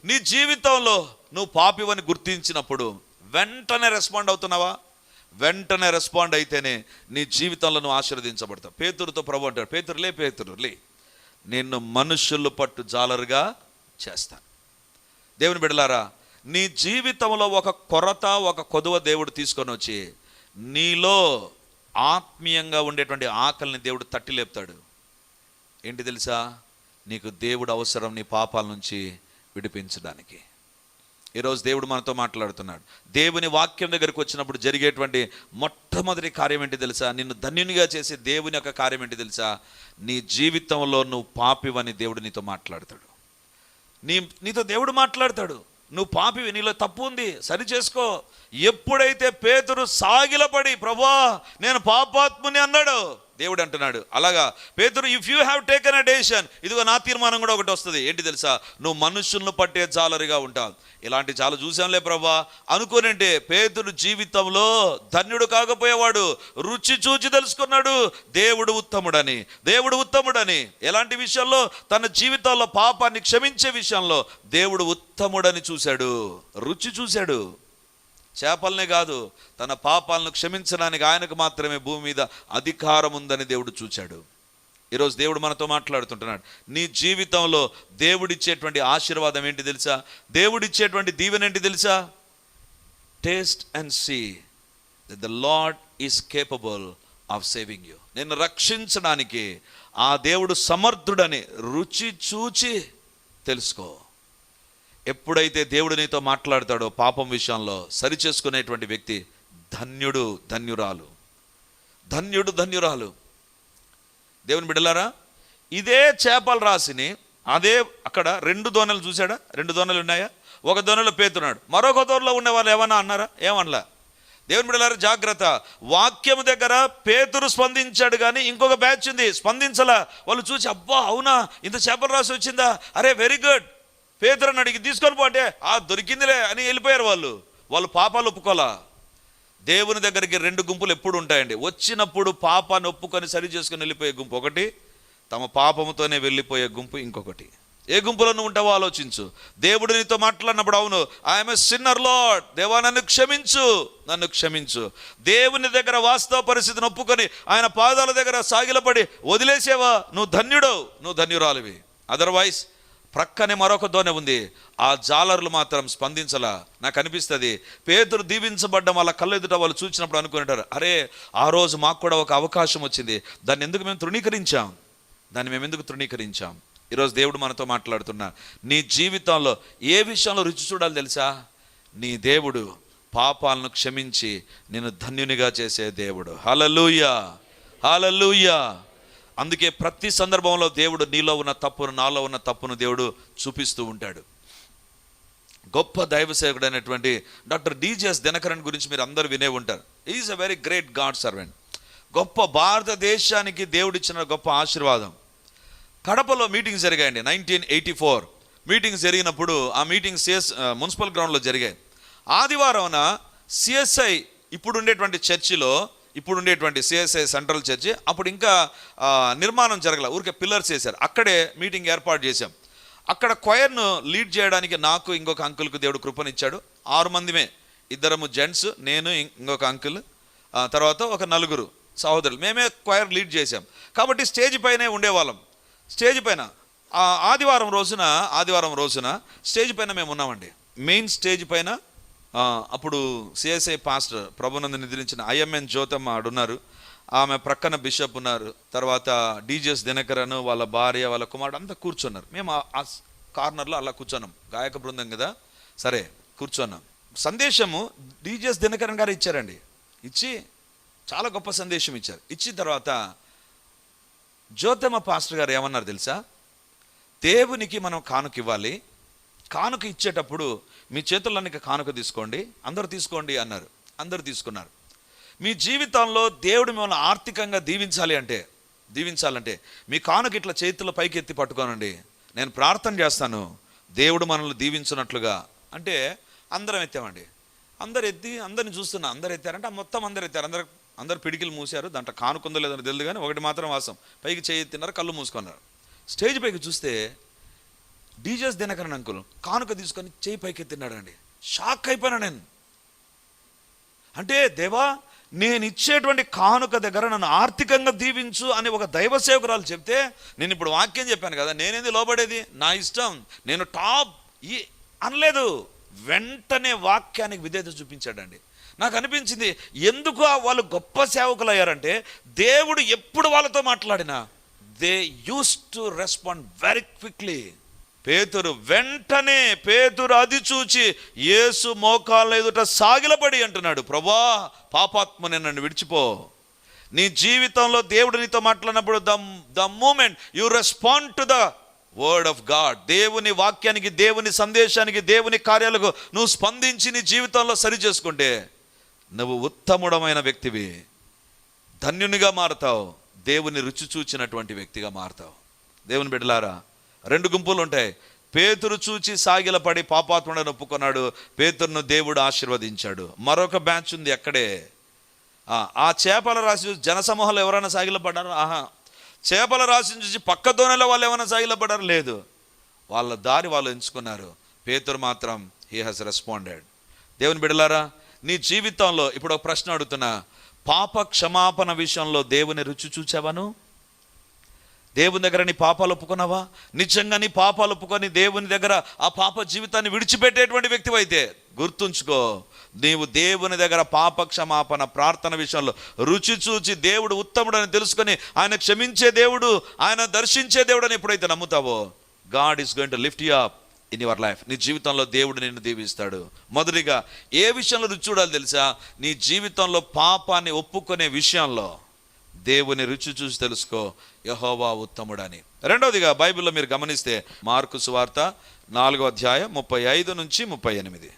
నీ జీవితంలో నువ్వు పాపివని గుర్తించినప్పుడు వెంటనే రెస్పాండ్ అవుతున్నావా? వెంటనే రెస్పాండ్ అయితేనే నీ జీవితంలో నువ్వు ఆశీర్వదించబడతావు. పేతురుతో ప్రభు అంటాడు, పేతురు లే, నిన్ను మనుషులు పట్టు జాలరుగా చేస్తాను. దేవుని బిడ్డలారా, నీ జీవితంలో ఒక కొరత, ఒక కొదువ దేవుడు తీసుకొని వచ్చి నీలో ఆత్మీయంగా ఉండేటువంటి ఆకలిని దేవుడు తట్టి లేపుతాడు. ఏంటి తెలుసా? నీకు దేవుడు అవసరం నీ పాపాల నుంచి విడిపించడానికి. ఈరోజు దేవుడు మనతో మాట్లాడుతున్నాడు. దేవుని వాక్యం దగ్గరికి వచ్చినప్పుడు జరిగేటువంటి మొట్టమొదటి కార్యం ఏంటి తెలుసా? నిన్ను ధన్యునిగా చేసే దేవుని యొక్క కార్యం ఏంటి తెలుసా? నీ జీవితంలో నువ్వు పాపివని దేవుడు నీతో మాట్లాడతాడు. నీతో దేవుడు మాట్లాడతాడు. నువ్వు పాపివి, నీలో తప్పు ఉంది, సరి చేసుకో. ఎప్పుడైతే పేతురు సాగిలపడి ప్రభువా నేను పాపాత్ముని అన్నాడు, దేవుడు అంటున్నాడు అలాగా పేతురు, if you have taken a decision, ఇదిగో నా తీర్మానం కూడా ఒకటి వస్తుంది. ఏంటి తెలుసా? నువ్వు మనుషులను పట్టే జాలరిగా ఉంటావు. ఇలాంటి చాలా చూసాంలే ప్రభా అనుకోనంటే పేతురు జీవితంలో ధన్యుడు కాకపోయేవాడు. రుచి చూచి తెలుసుకున్నాడు దేవుడు ఉత్తముడని. ఎలాంటి విషయంలో? తన జీవితంలో పాపాన్ని క్షమించే విషయంలో దేవుడు ఉత్తముడని చూశాడు, రుచి చూశాడు. చేపలనే కాదు, తన పాపాలను క్షమించడానికి ఆయనకు మాత్రమే భూమి మీద అధికారం ఉందని దేవుడు చూశాడు. ఈరోజు దేవుడు మనతో మాట్లాడుతుంటున్నాడు. నీ జీవితంలో దేవుడిచ్చేటువంటి ఆశీర్వాదం ఏంటి తెలుసా? దేవుడిచ్చేటువంటి దీవెన ఏంటి తెలుసా? Taste and see that the Lord is capable of saving you. నిన్ను రక్షించడానికి ఆ దేవుడు సమర్థుడని రుచి చూచి తెలుసుకో. ఎప్పుడైతే దేవుడు నీతో మాట్లాడతాడో పాపం విషయంలో సరి చేసుకునేటువంటి వ్యక్తి ధన్యుడు, ధన్యురాలు. దేవుని బిడ్డలారా, ఇదే చేపల రాశిని అదే అక్కడ 2 దోణలు చూశాడా? 2 దోణలు ఉన్నాయా? ఒక దోణలో పేతున్నాడు, మరొక దోణలో ఉండే వాళ్ళు ఏమన్నా అన్నారా? ఏమనలా. దేవుని బిడ్డలారా జాగ్రత్త. వాక్యం దగ్గర పేతురు స్పందించాడు, కానీ ఇంకొక బ్యాచ్ ఉంది స్పందించలా. వాళ్ళు చూసి అబ్బా అవునా ఇంత చేపల రాశి వచ్చిందా, అరే వెరీ గుడ్, పేతురుని అడిగి తీసుకొని పోతే దొరికిందిలే అని వెళ్ళిపోయారు. వాళ్ళు పాపాలు ఒప్పుకోలా. దేవుని దగ్గరికి 2 గుంపులు ఎప్పుడు ఉంటాయండి. వచ్చినప్పుడు పాపాన్ని ఒప్పుకొని సరి చేసుకొని వెళ్ళిపోయే గుంపు ఒకటి, తమ పాపముతోనే వెళ్ళిపోయే గుంపు ఇంకొకటి. ఏ గుంపులో నువ్వు ఉంటావో ఆలోచించు. దేవుడు నీతో మాట్లాడినప్పుడు అవును ఐఎమ్ ఎ సిన్నర్ లార్డ్, దేవా నన్ను క్షమించు. దేవుని దగ్గర వాస్తవ పరిస్థితిని ఒప్పుకొని ఆయన పాదాల దగ్గర సాగిలపడి వదిలేసేవా, నువ్వు ధన్యురాలివి. అదర్వైజ్ ప్రక్కనే మరొక దోణె ఉంది, ఆ జాలర్లు మాత్రం స్పందించలా. నాకు అనిపిస్తుంది పేతురు దీవించబడ్డం వాళ్ళ కళ్ళ ఎదుట వాళ్ళు చూసినప్పుడు అనుకుంటారు, అరే ఆ రోజు మాకు కూడా ఒక అవకాశం వచ్చింది, దాన్ని ఎందుకు మేము తృణీకరించాం. ఈరోజు దేవుడు మనతో మాట్లాడుతున్నా. నీ జీవితంలో ఏ విషయంలో రుచి చూడాలి తెలుసా? నీ దేవుడు పాపాలను క్షమించి నిన్ను ధన్యునిగా చేసే దేవుడు. హల్లెలూయా. అందుకే ప్రతి సందర్భంలో దేవుడు నీలో ఉన్న తప్పును, నాలో ఉన్న తప్పును దేవుడు చూపిస్తూ ఉంటాడు. గొప్ప దైవ సేవకుడు అయినటువంటి డాక్టర్ డిజిఎస్ దినకరన్ గురించి మీరు అందరూ వినే ఉంటారు. Is a very great God servant. గొప్ప భారతదేశానికి దేవుడిచ్చిన గొప్ప ఆశీర్వాదం. కడపలో మీటింగ్స్ జరిగాయండి. 1984 మీటింగ్స్ జరిగినప్పుడు ఆ మీటింగ్స్ మున్సిపల్ గ్రౌండ్లో జరిగాయి. ఆదివారం సిఎస్ఐ ఇప్పుడు ఉండేటువంటి చర్చిలో, ఇప్పుడు ఉండేటువంటి సిఎస్ఐ సెంట్రల్ చర్చి, అప్పుడు ఇంకా నిర్మాణం జరగల, ఊరికే పిల్లర్స్ వేశారు. అక్కడే మీటింగ్ ఏర్పాటు చేశాం. అక్కడ క్వైర్ను లీడ్ చేయడానికి నాకు ఇంకొక అంకుల్కు దేవుడు కృపనిచ్చాడు. 6 మందిమే, 2 జెంట్స్, నేను ఇంకొక అంకుల్, తర్వాత ఒక 4 సహోదరులు, మేమే క్వైర్ లీడ్ చేశాం. కాబట్టి స్టేజ్ పైనే ఉండేవాళ్ళం. స్టేజ్ పైన ఆదివారం రోజున స్టేజ్ పైన మేము ఉన్నామండి. మెయిన్ స్టేజ్ పైన అప్పుడు సిఎస్ఐ పాస్టర్ ప్రభునందు నిద్రించిన ఐఎంఎన్ జ్యోతమ్మ ఆడున్నారు, ఆమె ప్రక్కన బిషప్ ఉన్నారు, తర్వాత డిజిఎస్ దినకరన్ వాళ్ళ భార్య వాళ్ళ కుమారుడు అంతా కూర్చున్నారు. మేము ఆ కార్నర్లో అలా కూర్చున్నాం, గాయక బృందం కదా, సరే కూర్చున్నాం. సందేశము డిజిఎస్ దినకరన్ గారు ఇచ్చారండి. ఇచ్చి చాలా గొప్ప సందేశం ఇచ్చారు. ఇచ్చిన తర్వాత జ్యోతమ్మ పాస్టర్ గారు ఏమన్నారు తెలుసా? దేవునికి మనం కానుక ఇవ్వాలి, కానుక ఇచ్చేటప్పుడు మీ చేతుల్లోని కానుక తీసుకోండి, అందరూ తీసుకోండి అన్నారు. అందరూ తీసుకున్నారు. మీ జీవితంలో దేవుడు మిమ్మల్ని ఆర్థికంగా దీవించాలంటే మీ కానుక ఇట్లా చేతుల్లో పైకి ఎత్తి పట్టుకోనండి, నేను ప్రార్థన చేస్తాను దేవుడు మనల్ని దీవించినట్లుగా. అంటే అందరం ఎత్తామండి. అందరు ఎత్తి అందరిని చూస్తున్నా, అందరు ఎత్తారంటే మొత్తం అందరు ఎత్తారు. అందరు పిడికిలు మూసారు. దాంట్లో కానుకుందో లేదని తెలియదు, కానీ ఒకటి మాత్రం వాసం, పైకి చేయి ఎత్తినారు, కళ్ళు మూసుకున్నారు. స్టేజ్ పైకి చూస్తే డీజెస్ దినకరన్ అంకుల్ కానుక తీసుకొని చేయి పైకెత్తినాడండి. షాక్ అయిపోయినా నేను. అంటే దేవా, నేను ఇచ్చేటువంటి కానుక దగ్గర నన్ను ఆర్థికంగా దీవించు అని ఒక దైవ సేవకురాలు చెప్తే, నేను ఇప్పుడు వాక్యం చెప్పాను కదా, నేనేది లోబడేది, నా ఇష్టం, నేను టాప్ ఈ అనలేదు. వెంటనే వాక్యానికి విధేయత చూపించాడండి. నాకు అనిపించింది, ఎందుకు వాళ్ళు గొప్ప సేవకులు అయ్యారంటే, దేవుడు ఎప్పుడు వాళ్ళతో మాట్లాడినా they use to respond very quickly. వెంటనే పేతురు అది చూచి యేసు మోకాళ్ళ ఎదుట సాగిలపడి అంటున్నాడు, ప్రభా, పాపాత్మని నన్ను విడిచిపో. నీ జీవితంలో దేవుడు నీతో మాట్లాడినప్పుడు the moment you respond to the word of God, దేవుని వాక్యానికి, దేవుని సందేశానికి, దేవుని కార్యాలకు నువ్వు స్పందించి నీ జీవితంలో సరి చేసుకుంటే నువ్వు ఉత్తముడమైన వ్యక్తివి, ధన్యునిగా మారుతావు, దేవుని రుచి చూచినటువంటి వ్యక్తిగా మారుతావు. దేవుని బిడ్డలారా, 2 గుంపులు ఉంటాయి. పేతురు చూచి సాగిలపడి పాపాత్ముడని ఒప్పుకున్నాడు, పేతురును దేవుడు ఆశీర్వదించాడు. మరొక బ్యాచ్ ఉంది అక్కడే. ఆ చేపల రాశి జనసమూహంలో ఎవరైనా సాగిలపడ్డారు? చేపల రాశిని చూసి పక్క దోణిలో వాళ్ళు ఏమైనా సాగిలపడ్డారు? లేదు. వాళ్ళ దారి వాళ్ళు ఎంచుకున్నారు. పేతురు మాత్రం హీ హాజ్ రెస్పాండెడ్. దేవుని బిడ్డలారా, నీ జీవితంలో ఇప్పుడు ఒక ప్రశ్న అడుగుతున్నా, పాప క్షమాపణ విషయంలో దేవుని రుచి చూచావాను? దేవుని దగ్గర నీ పాపాలు ఒప్పుకున్నావా? నిజంగా నీ పాపాలు ఒప్పుకొని దేవుని దగ్గర ఆ పాప జీవితాన్ని విడిచిపెట్టేటువంటి వ్యక్తివి అయితే గుర్తుంచుకో, నీవు దేవుని దగ్గర పాప క్షమాపణ ప్రార్థన విషయంలో రుచి చూచి దేవుడు ఉత్తముడని తెలుసుకొని ఆయన క్షమించే దేవుడు, ఆయన దర్శించే దేవుడు అని ఎప్పుడైతే నమ్ముతావో, God is going to lift you up in your life. నీ జీవితంలో దేవుడు నిన్ను దీవిస్తాడు. మొదటిగా ఏ విషయంలో రుచి చూడాలి తెలుసా? నీ జీవితంలో పాపాన్ని ఒప్పుకునే విషయంలో దేవుని రుచి చూసి తెలుసుకో, యెహోవా ఉత్తముడని. రెండవదిగా బైబిల్లో మీరు గమనిస్తే మార్కు సువార్త 4వ అధ్యాయం 35 నుంచి 38.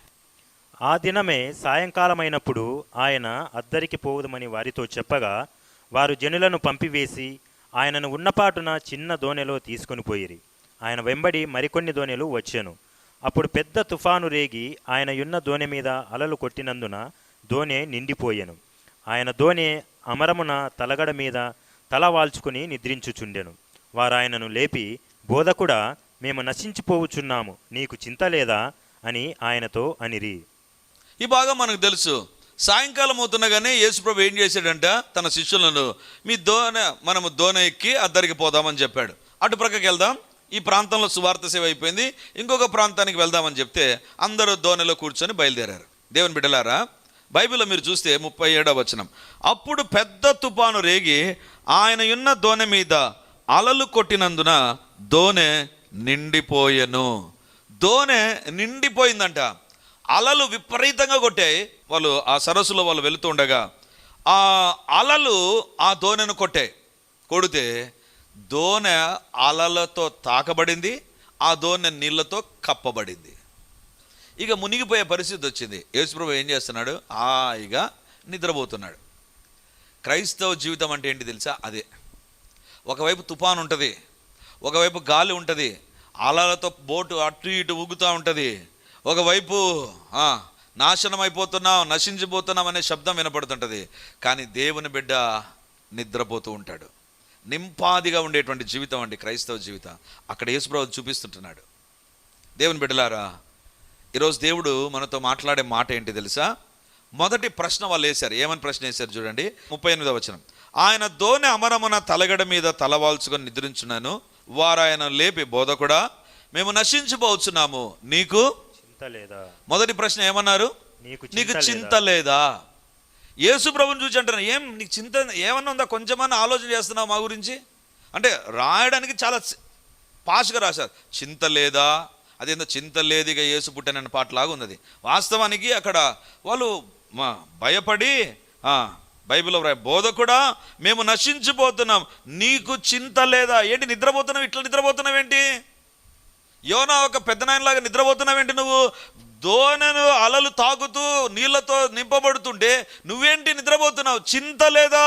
ఆ దినమే సాయంకాలమైనప్పుడు ఆయన అద్దరికి పోవుదమని వారితో చెప్పగా, వారు జనులను పంపివేసి ఆయనను ఉన్నపాటున చిన్న దోణిలో తీసుకొని పోయిరి. ఆయన వెంబడి మరికొన్ని దోణెలు వచ్చెను. అప్పుడు పెద్ద తుఫాను రేగి ఆయన యున్న దోణె మీద అలలు కొట్టినందున దోణె నిండిపోయెను. ఆయన దోణె అమరమున తలగడ మీద తల వాల్చుకుని నిద్రించుచుండెను. వారు ఆయనను లేపి, బోధకుడా, మేము నశించిపోవుచున్నాము, నీకు చింత లేదా అని ఆయనతో అనిరి. ఈ భాగం మనకు తెలుసు. సాయంకాలం అవుతుండగానే యేసుప్రభు ఏం చేశాడంట, తన శిష్యులను, మీ మనము దోణె ఎక్కి అద్దరికి పోదామని చెప్పాడు. అటు ప్రక్కకి వెళ్దాం, ఈ ప్రాంతంలో సువార్త సేవ అయిపోయింది, ఇంకొక ప్రాంతానికి వెళ్దామని చెప్తే అందరూ దోణిలో కూర్చొని బయలుదేరారు. దేవుని బిడ్డలారా, బైబిల్లో మీరు చూస్తే 37వ వచనం, అప్పుడు పెద్ద తుఫాను రేగి ఆయన ఉన్న దోణె మీద అలలు కొట్టినందున దోణె నిండిపోయెను. దోణె నిండిపోయిందంట. అలలు విపరీతంగా కొట్టాయి. వాళ్ళు ఆ సరస్సులో వాళ్ళు వెళుతూ ఉండగా ఆ అలలు ఆ దోణెను కొడితే దోణె అలలతో తాకబడింది, ఆ దోణె నీళ్ళతో కప్పబడింది. ఇక మునిగిపోయే పరిస్థితి వచ్చింది. యేసుప్రభు ఏం చేస్తున్నాడు? హాయిగా నిద్రపోతున్నాడు. క్రైస్తవ జీవితం అంటే ఏంటి తెలుసా? అదే. ఒకవైపు తుఫాను ఉంటుంది, ఒకవైపు గాలి ఉంటుంది, అలలతో బోటు అటు ఇటు ఊగుతూ ఉంటుంది, ఒకవైపు నాశనం అయిపోతున్నాం, నశించిపోతున్నాం అనే శబ్దం వినపడుతుంటుంది. కానీ దేవుని బిడ్డ నిద్రపోతూ ఉంటాడు. నింపాదిగా ఉండేటువంటి జీవితం అండి క్రైస్తవ జీవితం. అక్కడ యేసుప్రభు చూపిస్తుంటున్నాడు. దేవుని బిడ్డలారా, ఈరోజు దేవుడు మనతో మాట్లాడే మాట ఏంటి తెలుసా? మొదటి ప్రశ్న వాళ్ళు వేశారు. ఏమని ప్రశ్న వేశారు చూడండి, 38వ వచనం, ఆయన దోణె అమరమున తలగడ మీద తలవాల్చుకొని నిద్రించున్నాను. వారు ఆయన లేపి, బోధకుడా, మేము నశించిపోవచ్చున్నాము, నీకు చింత లేదా? మొదటి ప్రశ్న ఏమన్నారు? నీకు చింత లేదా? యేసు ప్రభుని చూసి అంటారు, ఏం నీకు చింత ఏమన్నా ఉందా? కొంచెమన్నా ఆలోచన చేస్తున్నావు మా గురించి అంటే రాయడానికి చాలా పాష్గా రాశారు. చింత లేదా, అదేందో చింత లేదు ఇక యేసు పుట్టానన్న పాటలాగా ఉన్నది. వాస్తవానికి అక్కడ వాళ్ళు భయపడి బైబిల్లో బోధకుడా, మేము నశించిపోతున్నాం, నీకు చింత లేదా? ఏంటి నిద్రపోతున్నావు? ఇట్లా నిద్రపోతున్నావు ఏంటి? యోనా ఒక పెద్ద నాయనలాగా నిద్రపోతున్నావేంటి నువ్వు? దోణెను అలలు తాకుతూ నీళ్లతో నింపబడుతుంటే నువ్వేంటి నిద్రపోతున్నావు? చింత లేదా?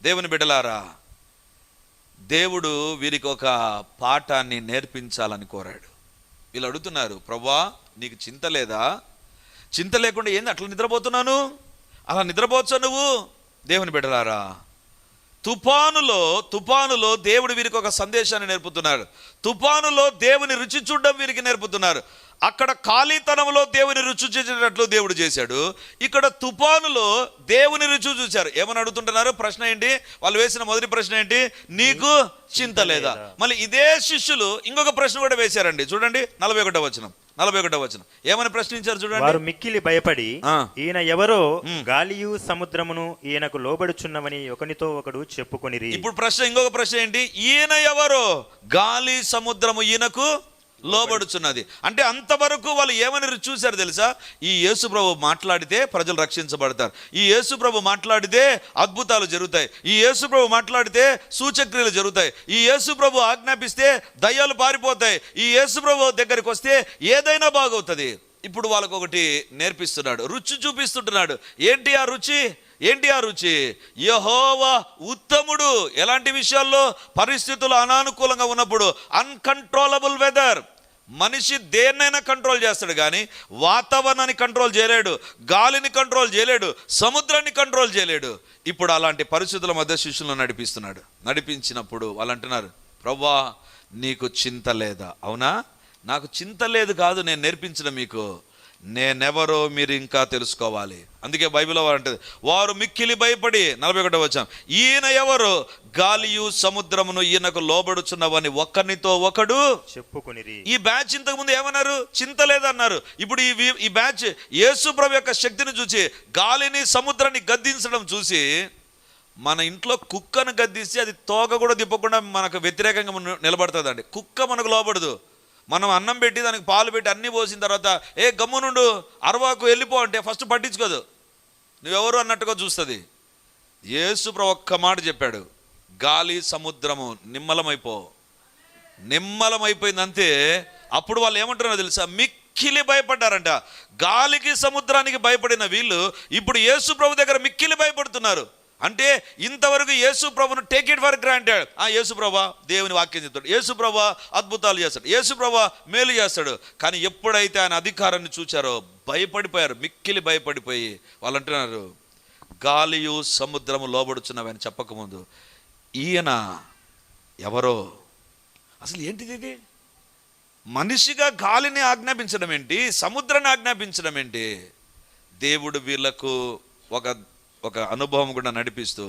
దేవుని బిడ్డలారా, దేవుడు వీరికి ఒక పాఠాన్ని నేర్పించాలని కోరాడు. వీళ్ళు అడుగుతున్నారు, ప్రభువా, నీకు చింత లేదా? చింత లేకుండా ఏంది అట్లా నిద్రపోతున్నాను? అలా నిద్రపోవచ్చా నువ్వు? దేవుని బిడ్డలారా, తుఫానులో దేవుడు వీరికి ఒక సందేశాన్ని నేర్పుతున్నారు. తుఫానులో దేవుని రుచి చూడడం వీరికి నేర్పుతున్నారు. అక్కడ ఖాళీతనంలో దేవుని రుచి చూసేటట్లు దేవుడు చేశాడు. ఇక్కడ తుఫానులో దేవుని రుచి చూశారు. ఏమని అడుగుతుంటున్నారు? ప్రశ్న ఏంటి? వాళ్ళు వేసిన మొదటి ప్రశ్న ఏంటి? నీకు చింత లేదా? మళ్ళీ ఇదే శిష్యులు ఇంకొక ప్రశ్న కూడా వేశారండి. చూడండి 41వ వచనం ఏమని ప్రశ్నించారు చూడండి. వారు మిక్కిలి భయపడి ఈయన ఎవరో గాలియు సముద్రమును ఈయనకు లోబడుచున్నవని ఒకనితో ఒకడు చెప్పుకొనిరి. ఇప్పుడు ఇంకొక ప్రశ్న ఏంటి? ఈయన ఎవరో? గాలి సముద్రము ఈయనకు లోబడుచున్నది. అంటే అంతవరకు వాళ్ళు ఏమని చూశారు తెలుసా? ఈ యేసు ప్రభు మాట్లాడితే ప్రజలు రక్షించబడతారు, ఈ యేసు ప్రభు మాట్లాడితే అద్భుతాలు జరుగుతాయి, ఈ యేసు ప్రభు మాట్లాడితే సూచక్రియలు జరుగుతాయి, ఈ యేసు ప్రభు ఆజ్ఞాపిస్తే దయ్యాలు పారిపోతాయి, ఈ యేసు ప్రభు దగ్గరికి వస్తే ఏదైనా బాగవుతుంది. ఇప్పుడు వాళ్ళకు ఒకటి నేర్పిస్తున్నాడు, రుచి చూపిస్తుంటున్నాడు. ఏంటి ఆ రుచి? యెహోవా ఉత్తముడు. ఎలాంటి విషయాల్లో? పరిస్థితులు అనానుకూలంగా ఉన్నప్పుడు. Uncontrollable weather. మనిషి దేన్నైనా కంట్రోల్ చేస్తాడు కానీ వాతావరణాన్ని కంట్రోల్ చేయలేడు, గాలిని కంట్రోల్ చేయలేడు, సముద్రాన్ని కంట్రోల్ చేయలేడు. ఇప్పుడు అలాంటి పరిస్థితుల మధ్య శిష్యులను నడిపించినప్పుడు వాళ్ళు అంటున్నారు, ప్రభువా నీకు చింత లేదా? అవునా, నాకు చింత లేదు కాదు, నేను నేర్పించిన మీకు నేనెవరో మీరు ఇంకా తెలుసుకోవాలి. అందుకే బైబిల్లో వారు అంటది, వారు మిక్కిలి భయపడి 41వ వచనం, ఈయన ఎవరు? గాలియు సముద్రమును ఈయనకు లోబడుచున్నవని ఒకరినితో ఒకడు చెప్పుకొనిరి. ఈ బ్యాచ్ ఇంతకు ముందు ఏమన్నారు? చింత లేదన్నారు. ఇప్పుడు ఈ బ్యాచ్ యేసు ప్రభు యొక్క శక్తిని చూసి, గాలిని సముద్రాన్ని గద్దించడం చూసి, మన ఇంట్లో కుక్కను గద్దిస్తే అది తోక కూడా తిప్పకుండా మనకు వ్యతిరేకంగా నిలబడుతుందండి. కుక్క మనకు లోబడదు. మనం అన్నం పెట్టి దానికి పాలు పెట్టి అన్నీ పోసిన తర్వాత గమ్మునుండు అరవాకు వెళ్ళిపో అంటే ఫస్ట్ పట్టించుకోదు, నువ్వెవరు అన్నట్టుగా చూస్తుంది. యేసు ప్రభు ఒక్క మాట చెప్పాడు, గాలి సముద్రము నిమ్మలమైపోయింది అంతే. అప్పుడు వాళ్ళు ఏమంటున్నారో తెలుసా? మిక్కిలి భయపడ్డారంట. గాలికి సముద్రానికి భయపడిన వీళ్ళు ఇప్పుడు యేసు ప్రభు దగ్గర మిక్కిలి భయపడుతున్నారు. అంటే ఇంతవరకు యేసు ప్రభును టేక్ ఇట్ ఫర్ గ్రాంటెడ్. యేసు ప్రభా దేవుని వాక్యం చెప్తాడు, యేసు ప్రభా అద్భుతాలు చేస్తాడు, యేసు ప్రభా మేలు చేస్తాడు. కానీ ఎప్పుడైతే ఆయన అధికారాన్ని చూచారో భయపడిపోయారు. మిక్కిలి భయపడిపోయి వాళ్ళు అంటున్నారు, గాలియు సముద్రము లోబడుచున్నవని చెప్పకముందు ఈయన ఎవరో? అసలు ఏంటిది ఇది? మనిషిగా గాలిని ఆజ్ఞాపించడం ఏంటి, సముద్రాన్ని ఆజ్ఞాపించడం ఏంటి? దేవుడు వీళ్ళకు ఒక అనుభవం కూడా నడిపిస్తూ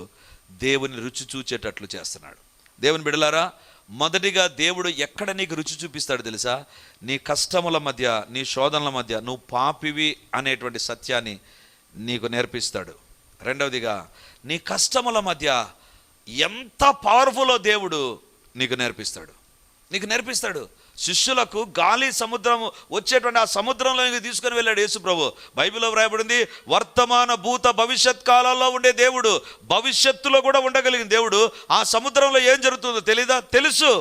దేవుని రుచి చూచేటట్లు చేస్తున్నాడు. దేవుని బిడ్డలారా, మొదటిగా దేవుడు ఎక్కడ నీకు రుచి చూపిస్తాడు తెలుసా? నీ కష్టముల మధ్య, నీ శోధనల మధ్య నువ్వు పాపివి అనేటువంటి సత్యాన్ని నీకు నేర్పిస్తాడు. రెండవదిగా నీ కష్టముల మధ్య ఎంత పవర్ఫుల్లో దేవుడు నీకు నేర్పిస్తాడు. శిష్యులకు గాలి సముద్రం వచ్చేటువంటి ఆ సముద్రంలోకి తీసుకొని వెళ్ళాడు యేసు ప్రభు. బైబిల్లో వ్రాయబడింది, వర్తమాన భూత భవిష్యత్ కాలాల్లో ఉండే దేవుడు, భవిష్యత్తులో కూడా ఉండగలిగిన దేవుడు. ఆ సముద్రంలో ఏం జరుగుతుందో తెలీదా? తెలుసు.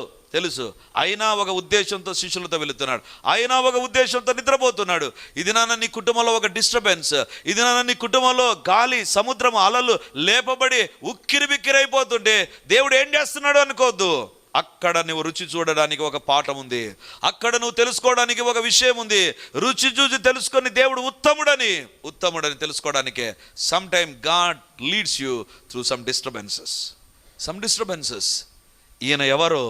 అయినా ఒక ఉద్దేశంతో శిష్యులతో వెళుతున్నాడు, అయినా ఒక ఉద్దేశంతో నిద్రపోతున్నాడు. ఇది నాన్న నీ కుటుంబంలో ఒక డిస్టర్బెన్స్, ఇది నాన్న నీ కుటుంబంలో గాలి సముద్రం అలలు లేపబడి ఉక్కిరి బిక్కిరైపోతుంటే దేవుడు ఏం చేస్తున్నాడు అనుకోవద్దు. అక్కడ నువ్వు రుచి చూడడానికి ఒక పాఠం ఉంది, అక్కడ నువ్వు తెలుసుకోవడానికి ఒక విషయం ఉంది. రుచి చూసి తెలుసుకొని దేవుడు ఉత్తముడని తెలుసుకోవడానికే some time God leads you through some disturbances. ఈయన ఎవరో?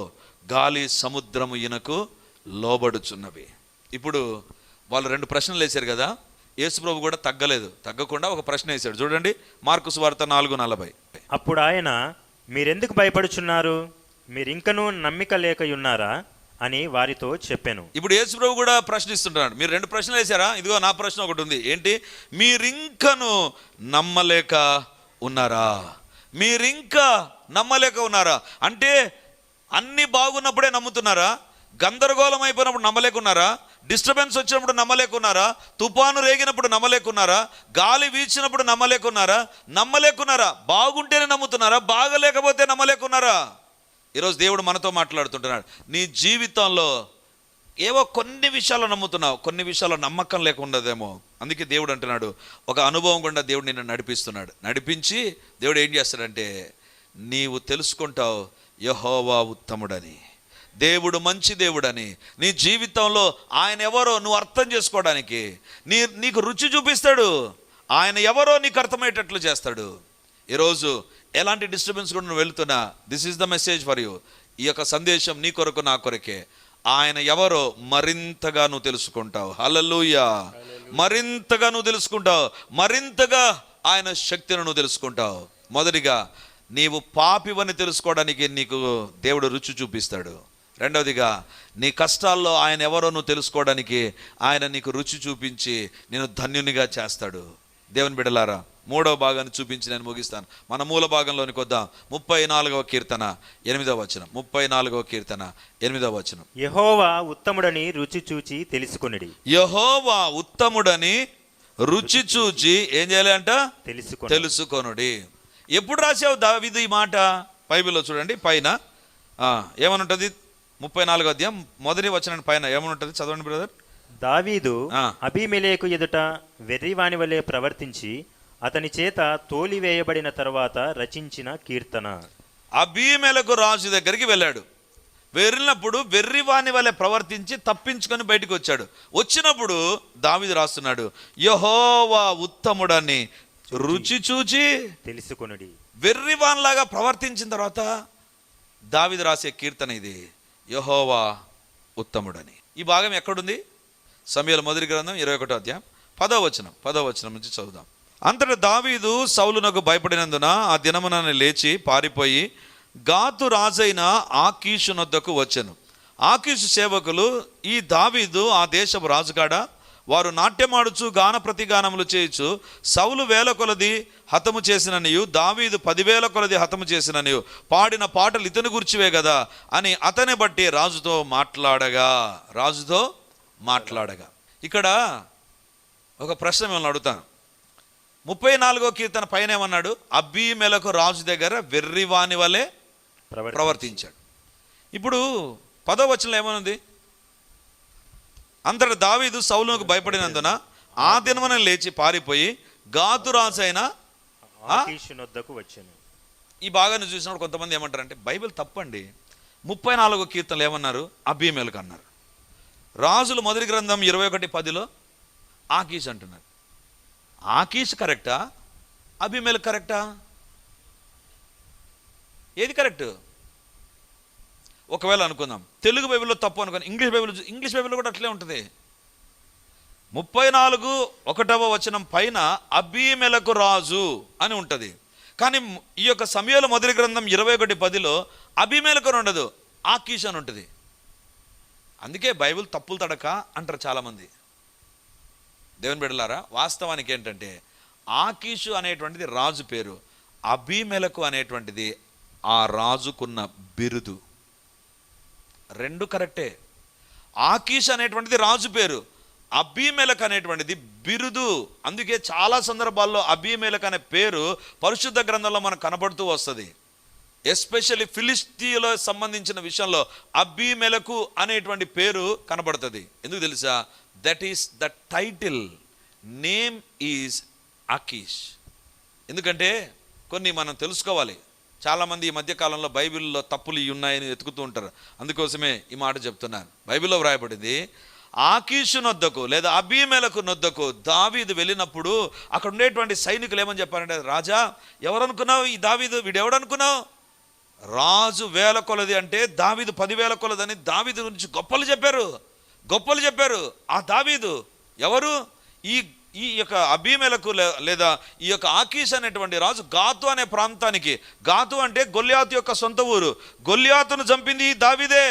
గాలి సముద్రము ఈయనకు లోబడుచున్నవి. ఇప్పుడు వాళ్ళు 2 ప్రశ్నలు వేశారు కదా, యేసు ప్రభు కూడా తగ్గకుండా ఒక ప్రశ్న వేశాడు. చూడండి మార్కు సువార్త 4:40. అప్పుడు ఆయన, మీరెందుకు భయపడుచున్నారు? మీరింకనూ నమ్మిక లేకయున్నారా అని వారితో చెప్పాను. ఇప్పుడు యేసు ప్రభు కూడా ప్రశ్నిస్తుంటున్నాడు. మీరు 2 ప్రశ్నలు వేశారా? ఇదిగో నా ప్రశ్న ఒకటి ఉంది. ఏంటి? మీరింకను నమ్మలేక ఉన్నారా? అంటే అన్ని బాగున్నప్పుడే నమ్ముతున్నారా? గందరగోళం అయిపోయినప్పుడు నమ్మలేకున్నారా? డిస్టర్బెన్స్ వచ్చినప్పుడు నమ్మలేకున్నారా? తుఫాను రేగినప్పుడు నమ్మలేకున్నారా? గాలి వీచినప్పుడు నమ్మలేకున్నారా? బాగుంటేనే నమ్ముతున్నారా? బాగలేకపోతే నమ్మలేకున్నారా? ఈరోజు దేవుడు మనతో మాట్లాడుతుంటున్నాడు. నీ జీవితంలో ఏవో కొన్ని విషయాలు నమ్ముతున్నావు, కొన్ని విషయాల్లో నమ్మకం లేకుండదేమో. అందుకే దేవుడు అంటున్నాడు, ఒక అనుభవం గుండా దేవుడు నిన్ను నడిపించి దేవుడు ఏం చేస్తాడంటే, నీవు తెలుసుకుంటావు యెహోవా ఉత్తముడని, దేవుడు మంచి దేవుడని. నీ జీవితంలో ఆయన ఎవరో నువ్వు అర్థం చేసుకోవడానికి నీకు రుచి చూపిస్తాడు. ఆయన ఎవరో నీకు అర్థమయ్యేటట్లు చేస్తాడు. ఈరోజు ఎలాంటి డిస్టర్బెన్స్ కూడా నువ్వు వెళ్తున్నా, this is the message for you. ఈ యొక్క సందేశం నీ కొరకు నా కొరకే. ఆయన ఎవరో మరింతగా నువ్వు తెలుసుకుంటావు. హల్లెలూయా. మరింతగా నువ్వు తెలుసుకుంటావు, మరింతగా ఆయన శక్తిని నువ్వు తెలుసుకుంటావు. మొదటిగా నీవు పాపివని తెలుసుకోవడానికి నీకు దేవుడు రుచి చూపిస్తాడు. రెండవదిగా నీ కష్టాల్లో ఆయన ఎవరో నువ్వు తెలుసుకోవడానికి ఆయన నీకు రుచి చూపించి నేను ధన్యునిగా చేస్తాడు. దేవుని బిడ్డలారా, మూడవ భాగాన్ని చూపించి నేను ముగిస్తాను. మన మూల భాగంలోనికి వద్దాం. 34వ కీర్తన 8వ వచనం. 34వ కీర్తన 8వ వచనం. యెహోవా ఉత్తముడని రుచి చూచి తెలుసుకొనుడి. యెహోవా ఉత్తముడని రుచి చూచి ఏం చేయాలి అంట? తెలుసుకొనుడి. ఎప్పుడు రాసావు దావీదు ఈ మాట? బైబిల్లో చూడండి పైన ఏమని ఉంటుంది? 34వ అధ్యాయం మొదటి వచనం పైన ఏమని ఉంటుంది? చదవండి బ్రదర్. దావీదు అబీమెలెకు ఎదుట వెర్రివాని వలె ప్రవర్తించి అతని చేత తోలివేయబడిన తర్వాత రచించిన కీర్తన. అబీమెలెకు రాజు దగ్గరికి వెళ్ళాడు. వెళ్ళినప్పుడు వెర్రివాని వలె ప్రవర్తించి తప్పించుకొని బయటకు వచ్చాడు. వచ్చినప్పుడు దావీదు రాస్తున్నాడు, యెహోవా ఉత్తముడని రుచి చూచి తెలుసుకొనుడి. వెర్రివాన్లాగా ప్రవర్తించిన తర్వాత దావీదు రాసే కీర్తన ఇది, యెహోవా ఉత్తముడని. ఈ భాగం ఎక్కడుంది? సమూయేలు మొదటి గ్రంథం 21వ అధ్యాయం 10వ వచనం నుంచి చదువుదాం. అంతటా దావీదు సౌలునకు భయపడినందున ఆ దినమున లేచి పారిపోయి గాతు రాజైన ఆకీషు నొద్దకు వచ్చెను. ఆకీషు సేవకులు, ఈ దావీదు ఆ దేశపు రాజుగాడా? వారు నాట్యమాడుచు గాన ప్రతిగానములు చేయొచ్చు. సౌలు 1000 కొలది హతము చేసిననియు దావీదు 10,000 కొలది హతము చేసిననియు పాడిన పాటలు ఇతని గుర్చివే కదా అని అతని బట్టి రాజుతో మాట్లాడగా. ఇక్కడ ఒక ప్రశ్న మిమ్మల్ని అడుగుతాను. 34వ కీర్తన పైన ఏమన్నాడు? అబీమెలెకు రాజు దగ్గర వెర్రివాని వలె ప్రవర్తించాడు. ఇప్పుడు 10వ వచనంలో ఏమనుంది? అంతటా దావీదు సౌలునకు భయపడినందున ఆ దినమున లేచి పారిపోయి గాతు రాజైన ఆకీషు నొద్దకు వచ్చెను. ఈ భాగాన్ని చూసినప్పుడు కొంతమంది ఏమంటారంటే బైబిల్ తప్పండి. 34వ కీర్తనలు ఏమన్నారు? అబీమెలెకు అన్నారు. రాజులు మొదటి గ్రంథం 21:10లో ఆకీష్ అంటున్నారు. ఆకీష్ కరెక్టా? అబీమెలెకు కరెక్టా? ఏది కరెక్ట్? ఒకవేళ అనుకుందాం తెలుగు బైబిల్లో తప్పు అనుకుని ఇంగ్లీష్ బైబిల్లో కూడా అట్లే ఉంటుంది. 34:1వ వచనం పైన అబీమెలెకు రాజు అని ఉంటుంది. కానీ ఈ యొక్క సమూయేలు మొదటి గ్రంథం 21:10లో అబీమెలెకు ఉండదు, ఆకీష్ అని ఉంటుంది. అందుకే బైబిల్ తప్పులు తడక అంటారు చాలామంది. దేవుని బిడ్డలారా, వాస్తవానికి ఏంటంటే ఆకీషు అనేటువంటిది రాజు పేరు, అబీమెలెకు అనేటువంటిది ఆ రాజుకున్న బిరుదు. రెండు కరెక్టే. ఆకీష్ అనేటువంటిది రాజు పేరు, అబీమెలెకు అనేటువంటిది బిరుదు. అందుకే చాలా సందర్భాల్లో అబీమెలెకు అనే పేరు పరిశుద్ధ గ్రంథంలో మనకు కనబడుతూ వస్తుంది. ఎస్పెషల్లీ ఫిలిస్తీన్లో సంబంధించిన విషయంలో అబీమెలెకు అనేటువంటి పేరు కనబడుతుంది. ఎందుకు తెలుసా? That is the title, name is Achish. ఎందుకంటే కొన్ని మనం తెలుసుకోవాలి. చాలామంది ఈ మధ్యకాలంలో బైబిల్లో తప్పులు ఉన్నాయని వెతుకుతూ ఉంటారు. అందుకోసమే ఈ మాట చెప్తున్నాను. బైబిల్లో వ్రాయబడింది, ఆకీషు నొద్దకు లేదా అబీమెలెకు నొద్దకు దావీదు వెళ్ళినప్పుడు అక్కడ ఉండేటువంటి సైనికులు ఏమని చెప్పారంటే, రాజా ఎవరనుకున్నావు ఈ దావీదు? వీడెవడనుకున్నావు? రాజు 1000 కొలది అంటే దావీదు 10,000 కొలది అని దావీదు గురించి గొప్పలు చెప్పారు. ఆ దావీదు ఎవరు? ఈ యొక్క అబీమెలెకు లేదా ఈ యొక్క ఆకీష్ అనేటువంటి రాజు గాతు అనే ప్రాంతానికి, గాతు అంటే గొల్యాతు యొక్క సొంత ఊరు, గొల్యాతును చంపింది ఈ దావీదే.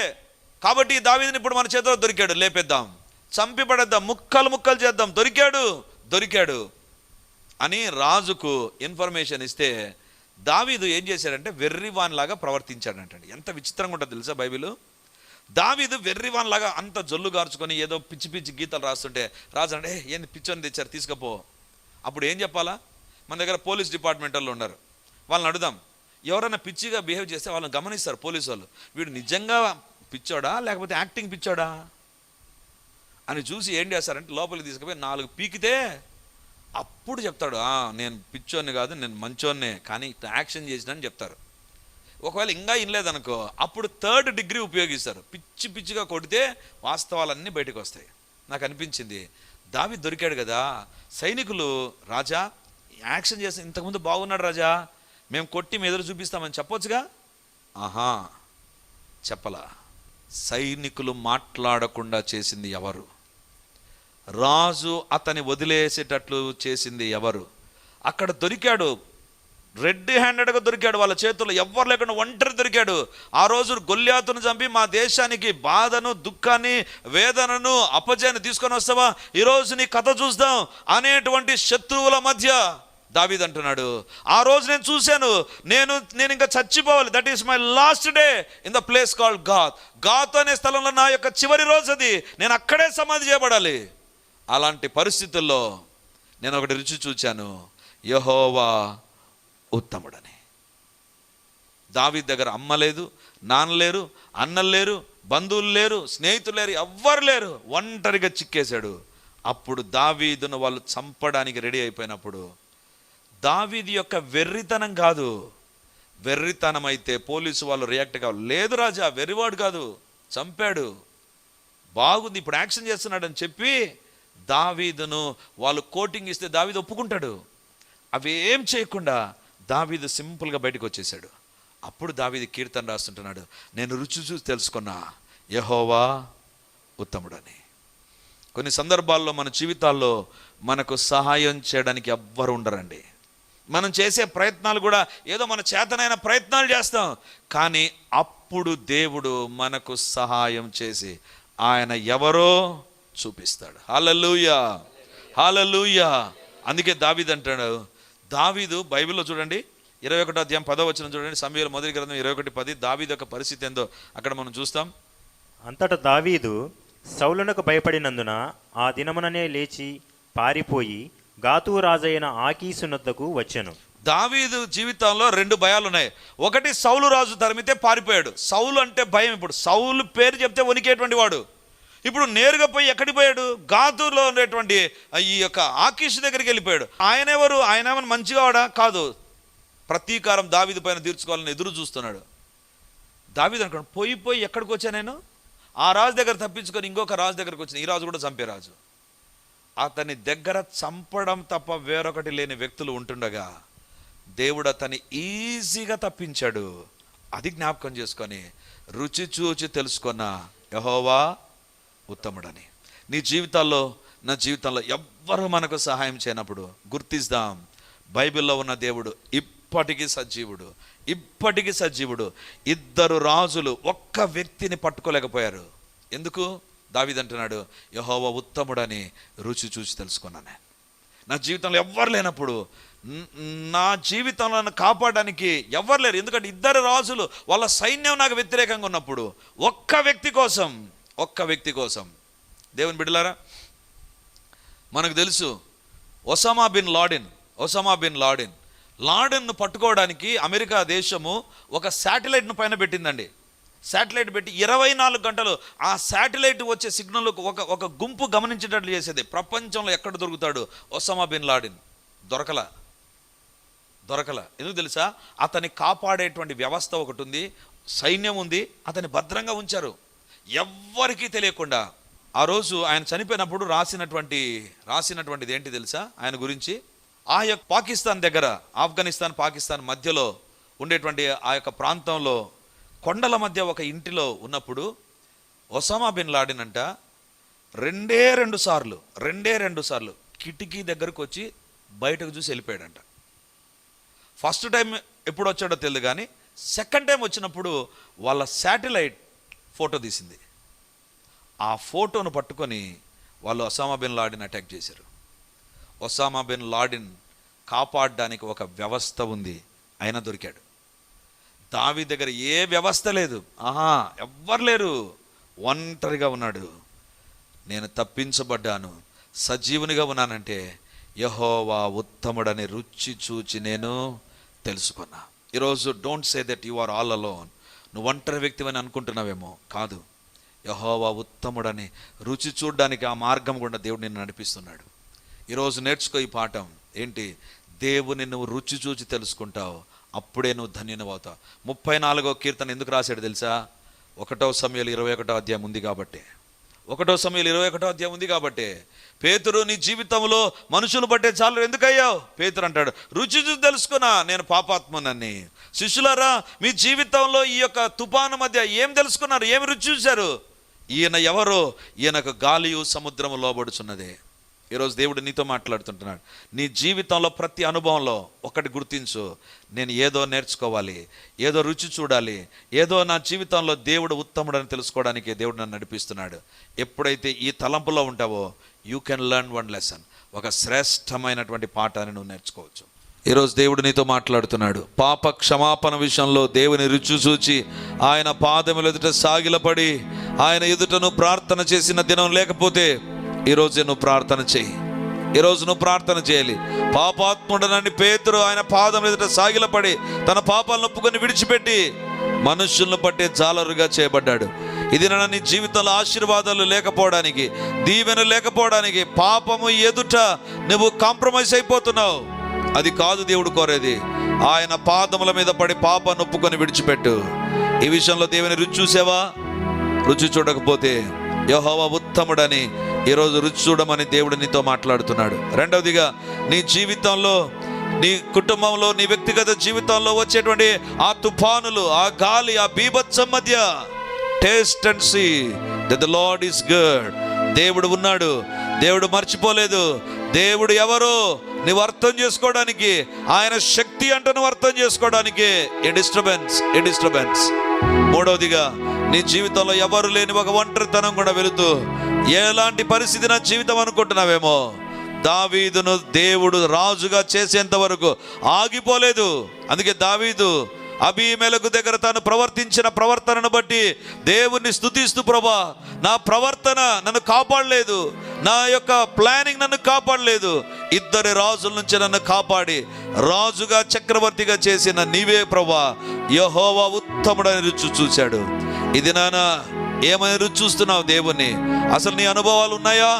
కాబట్టి ఈ దావీదుని ఇప్పుడు మన చేతిలో దొరికాడు, లేపేద్దాం, చంపి పడేద్దాం, ముక్కలు చేద్దాం, దొరికాడు అని రాజుకు ఇన్ఫర్మేషన్ ఇస్తే దావీదు ఏం చేశాడంటే వెర్రివాన్ లాగా ప్రవర్తించాడంటండి. ఎంత విచిత్రంగా ఉంటుంది తెలుసా బైబిల్. దావీదు వెర్రివాన్ లాగా అంత జొల్లు గార్చుకొని ఏదో పిచ్చి గీతలు రాస్తుంటే రాజు అంటే ఏంది పిచ్చోని తెచ్చారు తీసుకపో. అప్పుడు ఏం చెప్పాలా? మన దగ్గర పోలీస్ డిపార్ట్మెంట్ వాళ్ళు ఉన్నారు, వాళ్ళని అడుగుదాం. ఎవరైనా పిచ్చిగా బిహేవ్ చేస్తే వాళ్ళని గమనిస్తారు పోలీసు వాళ్ళు. వీడు నిజంగా పిచ్చోడా లేకపోతే యాక్టింగ్ పిచ్చోడా అని చూసి ఏం చేస్తారంటే లోపలికి తీసుకుపోయి 4 పీకితే అప్పుడు చెప్తాడు, నేను పిచ్చోన్ని కాదు, నేను మంచోన్నే, కానీ యాక్షన్ చేసినని చెప్తారు. ఒకవేళ ఇంకా ఇనలేదనుకో అప్పుడు 3rd డిగ్రీ ఉపయోగిస్తారు. పిచ్చిగా కొడితే వాస్తవాలన్నీ బయటకు వస్తాయి. నాకు అనిపించింది దావీదు దొరికాడు కదా, సైనికులు రాజా యాక్షన్ చేసి ఇంతకుముందు బాగున్నాడు రాజా, మేము కొట్టి మీ ఎదురు చూపిస్తామని చెప్పొచ్చుగా. ఆహా, చెప్పలా. సైనికులు మాట్లాడకుండా చేసింది ఎవరు? రాజు అతని వదిలేసేటట్లు చేసింది ఎవరు? అక్కడ దొరికాడు, రెడ్ హ్యాండెడ్గా దొరికాడు, వాళ్ళ చేతుల్లో ఎవ్వరు లేకుండా ఒంటరి దొరికాడు. ఆ రోజు గొల్యాతును చంపి మా దేశానికి బాధను, దుఃఖాన్ని, వేదనను, అపజయాన్ని తీసుకొని వస్తావా, ఈరోజు నీ కథ చూద్దాం అనేటువంటి శత్రువుల మధ్య దావీదు అంటున్నాడు, ఆ రోజు నేను చూశాను, నేను ఇంకా చచ్చిపోవాలి. That is my last day in the place called Gath. Gath అనే స్థలంలో నా యొక్క చివరి రోజు అది, నేను అక్కడే సమాధి చేయబడాలి. అలాంటి పరిస్థితుల్లో నేను ఒకటి రుచి చూచాను, యెహోవా ఉత్తముడని. దావీదు దగ్గర అమ్మ లేదు, నాన్న లేరు, అన్నలు లేరు, బంధువులు లేరు, స్నేహితులు లేరు, ఎవ్వరు లేరు, ఒంటరిగా చిక్కేశాడు. అప్పుడు దావీదును వాళ్ళు చంపడానికి రెడీ అయిపోయినప్పుడు దావీదు యొక్క వెర్రితనం కాదు, వెర్రితనం అయితే పోలీసు వాళ్ళు రియాక్ట్ కావాలి, లేదు రాజా వెర్రివాడు కాదు, చంపాడు, బాగుంది, ఇప్పుడు యాక్షన్ చేస్తున్నాడు అని చెప్పి దావీదును వాళ్ళు కోటింగ్ ఇస్తే దావీదు ఒప్పుకుంటాడు. అవి ఏం చేయకుండా దావీదు సింపుల్గా బయటకు వచ్చేసాడు. అప్పుడు దావీదు కీర్తన రాస్తుంటున్నాడు, నేను రుచి చూసి తెలుసుకున్నా యెహోవా ఉత్తముడని. కొన్ని సందర్భాల్లో మన జీవితాల్లో మనకు సహాయం చేయడానికి ఎవ్వరు ఉండరండి. మనం చేసే ప్రయత్నాలు కూడా ఏదో మన చేతనైన ప్రయత్నాలు చేస్తాం, కానీ అప్పుడు దేవుడు మనకు సహాయం చేసి ఆయన ఎవరో చూపిస్తాడు. హల్లెలూయా, హల్లెలూయా. అందుకే దావీదు అంటాడు, దావీదు బైబిల్లో చూడండి 21వ అధ్యాయం 10వ వచనం చూడండి, సమూయేలు మొదటి గ్రంథం 21:10. దావీదు యొక్క పరిస్థితి ఏందో అక్కడ మనం చూస్తాం. అంతటా దావీదు సౌలునకు భయపడినందున ఆ దినముననే లేచి పారిపోయి గాతు రాజైన ఆకీసు నొద్దకు వచ్చెను. దావీదు జీవితంలో 2 భయాలు ఉన్నాయి. ఒకటి, సౌలు రాజు తరిమితే పారిపోయాడు. సౌలు అంటే భయం. ఇప్పుడు సౌలు పేరు చెప్తే వణికేటువంటి వాడు. ఇప్పుడు నేరుగా పోయి ఎక్కడికి పోయాడు? గాతులో ఉండేటువంటి ఈ యొక్క ఆకీషు దగ్గరికి వెళ్ళిపోయాడు. ఆయన ఎవరు? ఆయన ఏమైనా మంచిగా వాడా? కాదు, ప్రతీకారం దావీదు పైన తీర్చుకోవాలని ఎదురు చూస్తున్నాడు. దావీదు అనుకోండి, పోయి ఎక్కడికి వచ్చా నేను? ఆ రాజు దగ్గర తప్పించుకొని ఇంకొక రాజు దగ్గరకు వచ్చిన, ఈ రాజు కూడా చంపే రాజు. అతని దగ్గర చంపడం తప్ప వేరొకటి లేని వ్యక్తులు ఉంటుండగా దేవుడు అతన్ని ఈజీగా తప్పించాడు. అది జ్ఞాపకం చేసుకొని రుచి చూచి తెలుసుకున్న యెహోవా ఉత్తముడని. నీ జీవితాల్లో, నా జీవితంలో ఎవ్వరు మనకు సహాయం చేయనప్పుడు గుర్తిస్తాం, బైబిల్లో ఉన్న దేవుడు ఇప్పటికీ సజీవుడు, ఇప్పటికీ సజీవుడు. 2 రాజులు ఒక్క వ్యక్తిని పట్టుకోలేకపోయారు. ఎందుకు? దావీదు అంటున్నాడు, యెహోవా ఉత్తముడని రుచి చూసి తెలుసుకున్నాను. నా జీవితంలో ఎవ్వరు లేనప్పుడు, నా జీవితంలో నన్ను కాపాడడానికి ఎవ్వరు లేరు. ఎందుకంటే 2 రాజులు వాళ్ళ సైన్యం నాకు వ్యతిరేకంగా ఉన్నప్పుడు ఒక్క వ్యక్తి కోసం దేవుని బిడ్డలారా, మనకు తెలుసు ఒసామా బిన్ లాడెన్ను పట్టుకోవడానికి అమెరికా దేశము ఒక శాటిలైట్ను పైన పెట్టిందండి. శాటిలైట్ పెట్టి 24 గంటలు ఆ శాటిలైట్ వచ్చే సిగ్నల్ ఒక గుంపు గమనించేటట్లు చేసేది. ప్రపంచంలో ఎక్కడ దొరుకుతాడు ఒసామా బిన్ లాడెన్? దొరకల. ఎందుకు తెలుసా? అతన్ని కాపాడేటువంటి వ్యవస్థ ఒకటి ఉంది, సైన్యం ఉంది, అతన్ని భద్రంగా ఉంచారు ఎవ్వరికీ తెలియకుండా. ఆ రోజు ఆయన చనిపోయినప్పుడు రాసినటువంటిది ఏంటి తెలుసా ఆయన గురించి? ఆ యొక్క పాకిస్తాన్ దగ్గర, ఆఫ్ఘనిస్తాన్ పాకిస్తాన్ మధ్యలో ఉండేటువంటి ఆ యొక్క ప్రాంతంలో కొండల మధ్య ఒక ఇంటిలో ఉన్నప్పుడు ఒసామా బిన్ లాడెన్ అంట రెండే రెండు సార్లు కిటికీ దగ్గరకు వచ్చి బయటకు చూసి వెళ్ళిపోయాడంట. ఫస్ట్ టైం ఎప్పుడు వచ్చాడో తెలియదు, కానీ సెకండ్ టైం వచ్చినప్పుడు వాళ్ళ శాటిలైట్ ఫోటో తీసింది. ఆ ఫోటోను పట్టుకొని వాళ్ళు ఒసామా బిన్ లాడెన్ అటాక్ చేశారు. ఒసామా బిన్ లాడెన్ కాపాడడానికి ఒక వ్యవస్థ ఉంది, ఆయన దొరికాడు. దావీదు దగ్గర ఏ వ్యవస్థ లేదు, ఎవ్వరు లేరు, ఒంటరిగా ఉన్నాడు. నేను తప్పించబడ్డాను, సజీవునిగా ఉన్నానంటే యెహోవా ఉత్తముడని రుచి చూచి నేను తెలుసుకున్నా. ఈరోజు don't say that you are all alone. నువ్వు ఒంటరి వ్యక్తివని అనుకుంటున్నావేమో, కాదు. యెహోవా ఉత్తముడని రుచి చూడడానికి ఆ మార్గం గుండా దేవుడు నిన్ను నడిపిస్తున్నాడు. ఈరోజు నేర్చుకో ఈ పాఠం. ఏంటి? దేవుని నువ్వు రుచి చూచి తెలుసుకుంటావు, అప్పుడే నువ్వు ధన్యునివవుతావు. 34వ కీర్తన ఎందుకు రాశాడు తెలుసా? 1 సమూయేలు 21వ అధ్యాయం ఉంది కాబట్టి. 1 సమూయేలు 21 అధ్యాయం ఉంది కాబట్టి, పేతురు నీ జీవితంలో మనుషులు పట్టే చాలు ఎందుకయ్యావు? పేతురు అంటాడు, రుచి చూసి తెలుసుకున్నా నేను పాపాత్మనని. శిష్యులారా, మీ జీవితంలో ఈ యొక్క తుఫాను మధ్య ఏం తెలుసుకున్నారు? ఏమి రుచి చూశారు? ఈయన ఎవరో? ఈయనకు గాలియు సముద్రము లోబడుచున్నదే. ఈరోజు దేవుడు నీతో మాట్లాడుతుంటున్నాడు. నీ జీవితంలో ప్రతి అనుభవంలో ఒకటి గుర్తించు, నేను ఏదో నేర్చుకోవాలి, ఏదో రుచి చూడాలి, ఏదో నా జీవితంలో దేవుడు ఉత్తముడని తెలుసుకోవడానికి దేవుడు నన్ను నడిపిస్తున్నాడు. ఎప్పుడైతే ఈ తలంపులో ఉంటావో you can learn one lesson, ఒక శ్రేష్టమైనటువంటి పాఠాన్ని నువ్వు నేర్చుకోవచ్చు. ఈరోజు దేవుడు నీతో మాట్లాడుతున్నాడు. పాప క్షమాపణ విషయంలో దేవుని రుచి చూచి ఆయన పాదముల ఎదుట సాగిలపడి ఆయన ఎదుట నువ్వు ప్రార్థన చేసిన దినం లేకపోతే ఈరోజు నువ్వు ప్రార్థన చేయి. ఈరోజు నువ్వు ప్రార్థన చేయాలి. పాపాత్ముడనని పేతురు ఆయన పాదం ఎదుట సాగిలపడి తన పాపాలను ఒప్పుకొని విడిచిపెట్టి మనుషులను పట్టే జాలరుగా చేయబడ్డాడు. ఇది నీ జీవితంలో ఆశీర్వాదాలు లేకపోవడానికి, దీవెన లేకపోవడానికి, పాపము ఎదుట నువ్వు కాంప్రమైజ్ అయిపోతున్నావు. అది కాదు దేవుడు కోరేది. ఆయన పాదముల మీద పడి పాపాన్ని ఒప్పుకొని విడిచిపెట్టు. ఈ విషయంలో దేవుని రుచి చూసావా? రుచి చూడకపోతే యెహోవా ఉత్తముడని ఈరోజు రుచి చూడమని దేవుడు నీతో మాట్లాడుతున్నాడు. రెండవదిగా, నీ జీవితంలో, నీ కుటుంబంలో, నీ వ్యక్తిగత జీవితంలో వచ్చేటువంటి ఆ తుఫానులు, ఆ గాలి, ఆ బీభత్సం మధ్య taste and see that the Lord is good. దేవుడు ఉన్నాడు, దేవుడు మర్చిపోలేదు. దేవుడు ఎవరో నువ్వు అర్థం చేసుకోవడానికి, ఆయన శక్తి అంటే నువ్వు అర్థం చేసుకోవడానికి ఏ డిస్టర్బెన్స్. మూడవదిగా, నీ జీవితంలో ఎవరు లేని ఒక ఒంటరితనం కూడా వెళుతూ ఎలాంటి పరిస్థితి నా జీవితం అనుకుంటున్నావేమో, దావీదును దేవుడు రాజుగా చేసేంత వరకు ఆగిపోలేదు. అందుకే దావీదు అబీమెలెకు దగ్గర తాను ప్రవర్తించిన ప్రవర్తనను బట్టి దేవుణ్ణి స్తుతిస్తూ, ప్రభా నా ప్రవర్తన నన్ను కాపాడలేదు, నా యొక్క ప్లానింగ్ నన్ను కాపాడలేదు, ఇద్దరి రాజుల నుంచి నన్ను కాపాడి రాజుగా చక్రవర్తిగా చేసిన నీవే ప్రభా, యెహోవా ఉత్తముడని రుచి చూశాడు. ఇది నాన్న ఏమని రుచి చూస్తున్నావు దేవుణ్ణి? అసలు నీ అనుభవాలు ఉన్నాయా?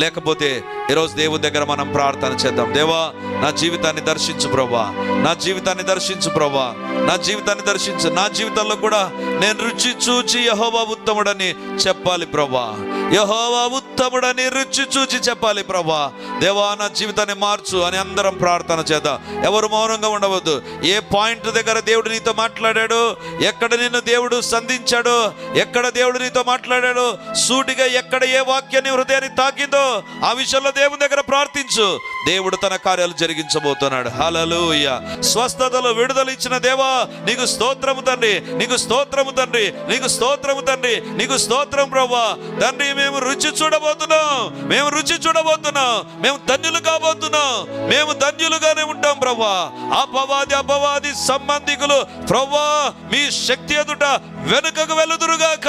లేకపోతే ఈరోజు దేవుని దగ్గర మనం ప్రార్థన చేద్దాం. దేవా, నా జీవితాన్ని దర్శించు ప్రభా, నా జీవితాన్ని దర్శించు ప్రభా, నా జీవితాన్ని దర్శించు. నా జీవితంలో కూడా నేను రుచి చూచి యెహోవా ఉత్తముడని చెప్పాలి ప్రభా, యెహోవా ఉత్తముడని రుచి చూచి చెప్పాలి ప్రభా. దేవా, నా జీవితాన్ని మార్చు అని అందరం ప్రార్థన చేద్దాం. ఎవరు మౌనంగా ఉండవద్దు. ఏ పాయింట్ దగ్గర దేవుడు నీతో మాట్లాడాడు, ఎక్కడ నిన్ను దేవుడు సంధించాడు, ఎక్కడ దేవుడు నీతో మాట్లాడాడు, సూటిగా ఎక్కడ ఏ వాక్యాన్ని హృదయాన్ని తాకిందో ఆ విషయంలో దేవుని దగ్గర ప్రార్థించు. దేవుడు తన కార్యాలు జరిగించబోతున్నాడు. హల్లెలూయా. స్వస్థతలు, విడుదల ఇచ్చిన దేవా నీకు స్తోత్రము తండ్రి, నీకు స్తోత్రము తండ్రి, నీకు స్తోత్రము తండ్రి, నీకు స్తోత్రం ప్రభా. తండ్రి, మేము రుచి చూడబోతున్నాం, మేము రుచి చూడబోతున్నాం, మేము ధన్యులు కాబోతున్నాం, మేము ధన్యులుగానే ఉంటాం ప్రభా. అపవాది సంబంధికులు ప్రభా మీ శక్తి ఎదుట వెనుకకు వెలుదురుగాక,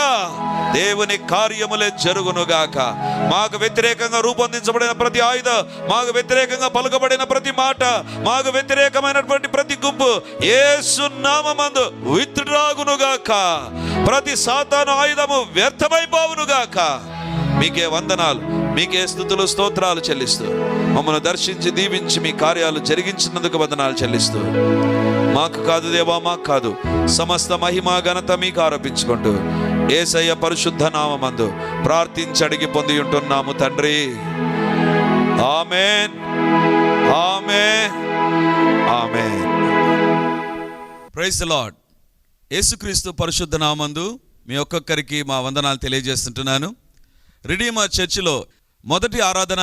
దేవుని కార్యములే జరుగునుగాక. మాకు వ్యతిరేకంగా రూపొందించబడిన ప్రతి ఆయుధం, మాకు వ్యతిరేకంగా పలుకబడిన ప్రతి మాట, మాకు వ్యతిరేకమైనటువంటి ప్రతి గుంపు యేసు నామమందు విత్డ్రాగునుగాక. ప్రతి సాతాను ఆయుధము వ్యర్థమైపోవునుగాక. మీకే వందనాలు, మీకే స్తుతులు స్తోత్రాలు చెల్లిస్తూ మమ్మల్ని దర్శించి దీవించి మీ కార్యాలు జరిగించినందుకు వందనాలు చెల్లిస్తూ, మాకు కాదు దేవా, మాకు కాదు, సమస్త మహిమ ఘనత మీకు ఆరోపించుకుంటూ యేసయ్య పరిశుద్ధ నామమందు ప్రార్థించి అడిగి పొంది ఉంటున్నాము తండ్రి. ఆమేన్, ఆమేన్, ఆమేన్. Praise the Lord. యేసుక్రీస్తు పరిశుద్ధ నామమందు మీ ఒక్కొక్కరికి మా వందనాలు తెలియజేస్తుంటున్నాను. రిడీమర్ చర్చిలో మొదటి ఆరాధన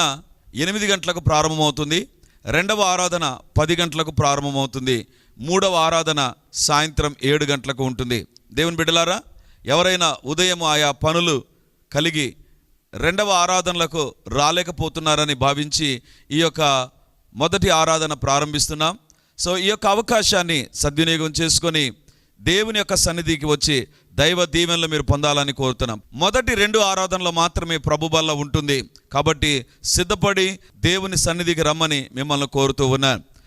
8 గంటలకు ప్రారంభమవుతుంది, రెండవ ఆరాధన 10 గంటలకు ప్రారంభమవుతుంది, మూడవ ఆరాధన సాయంత్రం 7 గంటలకు ఉంటుంది. దేవుని బిడ్డలారా, ఎవరైనా ఉదయం ఆయా పనులు కలిగి రెండవ ఆరాధనలకు రాలేకపోతున్నారని భావించి ఈ యొక్క మొదటి ఆరాధన ప్రారంభిస్తున్నాం. సో ఈ యొక్క అవకాశాన్ని సద్వినియోగం చేసుకొని దేవుని యొక్క సన్నిధికి వచ్చి దైవ దీవెనలు మీరు పొందాలని కోరుతున్నాం. మొదటి 2 ఆరాధనలు మాత్రమే ప్రభు బల్ల ఉంటుంది కాబట్టి సిద్ధపడి దేవుని సన్నిధికి రమ్మని మిమ్మల్ని కోరుతూ ఉన్నాను.